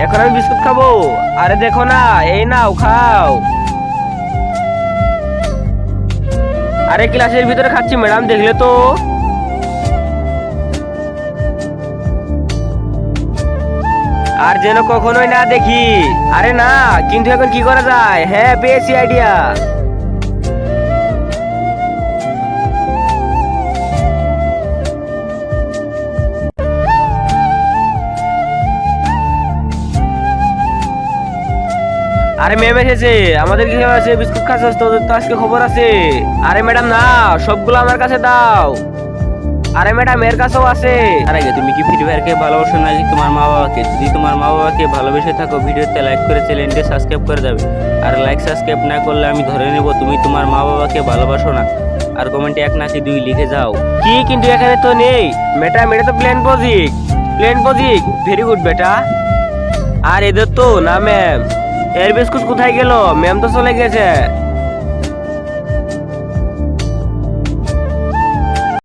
এখন আমি বিস্কুট খাবো? আরে দেখো না, এই নাও খাও। আরে ক্লাসের ভিতরে খাচ্ছি ম্যাডাম, দেখলে তো। আর যেন কখনোই না দেখি। আরে না, কিন্তু এখন কি করা যায়? হ্যাঁ, পেয়েছি আইডিয়া। আরে ম্যাম এসেছে, আমাদের কি আছে? বিস্কুট খাচ্ছিস তো? তোদের তো আজকে খবর আছে। আরে ম্যাডাম না, সবগুলো আমার কাছে দাও। আরে ম্যাডাম এর কাছেও আছে। তার আগে তুমি কি ফ্রি ফায়ারকে ভালোবাসো নাকি তোমার মা বাবাকে? যদি তোমার মা বাবাকে ভালোবেসে থাকো, ভিডিওতে লাইক করে চ্যানেলটি সাবস্ক্রাইব করে যাবে। আর লাইক সাবস্ক্রাইব না করলে আমি ধরে নেব তুমি তোমার মা বাবাকে ভালোবাসো না। আর কমেন্টে 1 নাকি 2 লিখে যাও। কি কিন্তু এখানে তো নেই ম্যাডাম, এটা তো plain project. Plain project, very good বেটা। আর এদের তো না ম্যাম। এর বিস্কুট কোথায় গেল? ম্যাম তো চলে গেছে।